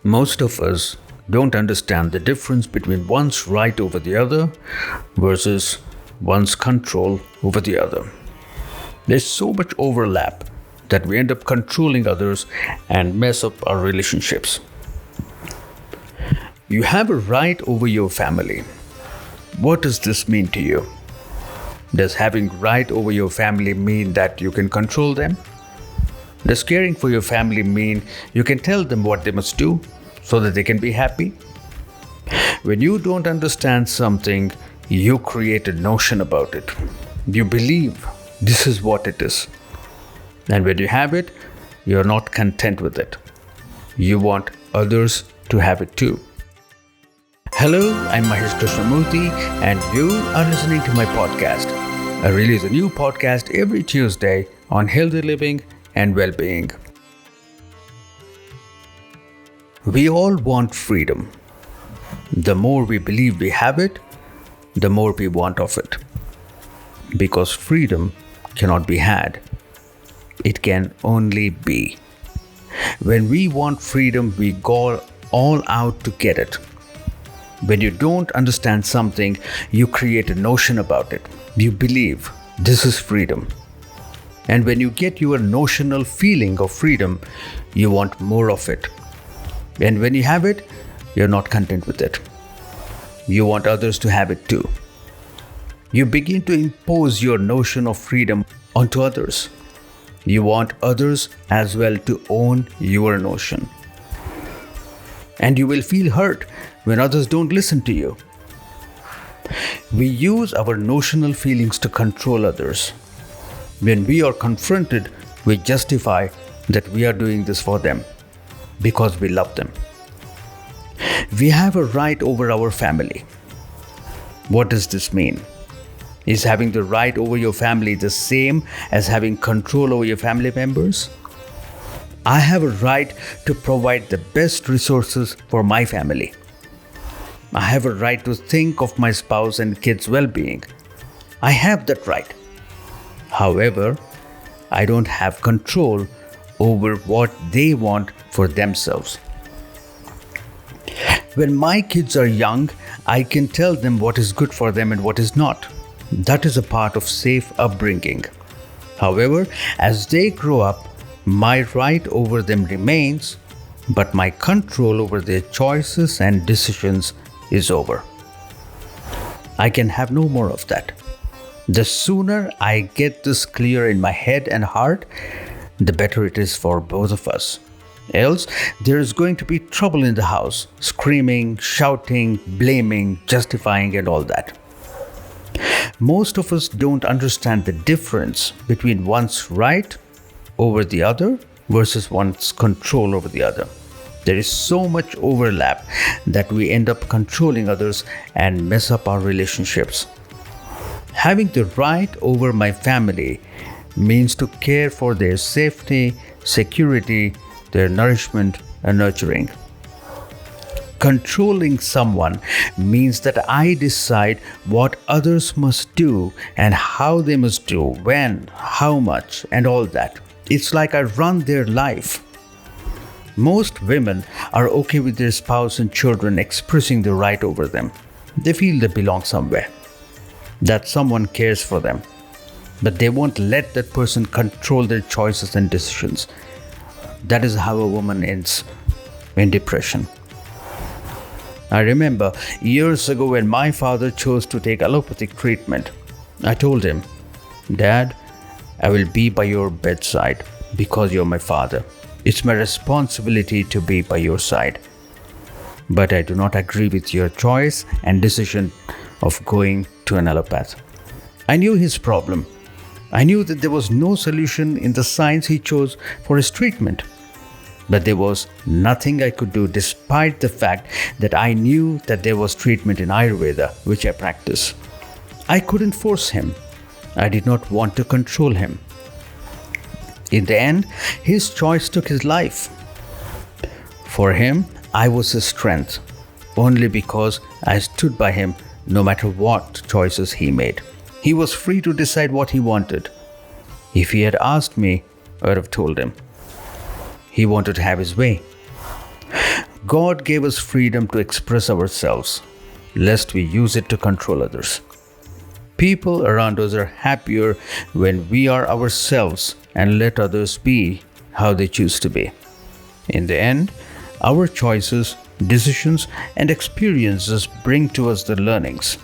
Most of us don't understand the difference between one's right over the other versus one's control over the other. There's so much overlap that we end up controlling others and mess up our relationships. You have a right over your family. What does this mean to you? Does having right over your family mean that you can control them? Does caring for your family mean you can tell them what they must do so that they can be happy? When you don't understand something, you create a notion about it. You believe this is what it is. And when you have it, you're not content with it. You want others to have it too. Hello, I'm Mahesh Krishnamurthy, and you are listening to my podcast. I release a new podcast every Tuesday on healthy living and well-being. We all want freedom. The more we believe we have it, the more we want of it. Because freedom cannot be had. It can only be. When we want freedom, we go all out to get it. When you don't understand something, you create a notion about it. You believe this is freedom. And when you get your notional feeling of freedom, you want more of it. And when you have it, you're not content with it. You want others to have it too. You begin to impose your notion of freedom onto others. You want others as well to own your notion. And you will feel hurt when others don't listen to you. We use our notional feelings to control others. When we are confronted, we justify that we are doing this for them because we love them. We have a right over our family. What does this mean? Is having the right over your family the same as having control over your family members? I have a right to provide the best resources for my family. I have a right to think of my spouse and kids' well-being. I have that right. However, I don't have control over what they want for themselves. When my kids are young, I can tell them what is good for them and what is not. That is a part of safe upbringing. However, as they grow up, my right over them remains, but my control over their choices and decisions is over. I can have no more of that. The sooner I get this clear in my head and heart, the better it is for both of us. Else, there is going to be trouble in the house, screaming, shouting, blaming, justifying, and all that. Most of us don't understand the difference between one's right over the other versus one's control over the other. There is so much overlap that we end up controlling others and mess up our relationships. Having the right over my family means to care for their safety, security, their nourishment, and nurturing. Controlling someone means that I decide what others must do and how they must do, when, how much, and all that. It's like I run their life. Most women are okay with their spouse and children expressing their right over them. They feel they belong somewhere, that someone cares for them. But they won't let that person control their choices and decisions. That is how a woman ends in depression. I remember years ago when my father chose to take allopathic treatment. I told him, "Dad, I will be by your bedside because you're my father. It's my responsibility to be by your side. But I do not agree with your choice and decision of going to an allopath." I knew his problem. I knew that there was no solution in the science he chose for his treatment. But there was nothing I could do despite the fact that I knew that there was treatment in Ayurveda, which I practice. I couldn't force him. I did not want to control him. In the end, his choice took his life. For him, I was his strength, only because I stood by him no matter what choices he made. He was free to decide what he wanted. If he had asked me, I would have told him. He wanted to have his way. God gave us freedom to express ourselves, lest we use it to control others. People around us are happier when we are ourselves and let others be how they choose to be. In the end, our choices, decisions, and experiences bring to us the learnings.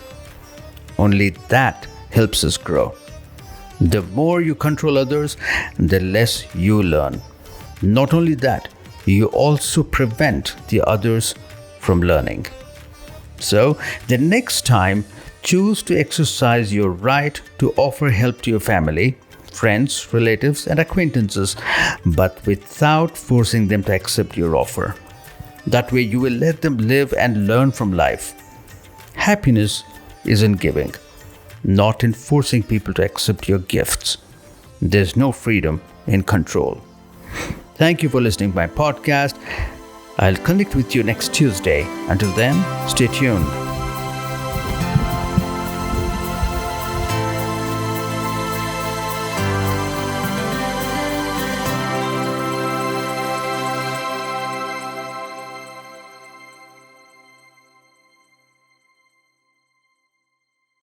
Only that helps us grow. The more you control others, the less you learn. Not only that, you also prevent the others from learning. So, the next time, choose to exercise your right to offer help to your family, friends, relatives, and acquaintances, but without forcing them to accept your offer. That way, you will let them live and learn from life. Happiness is in giving, not in forcing people to accept your gifts. There's no freedom in control. Thank you for listening to my podcast. I'll connect with you next Tuesday. Until then, stay tuned.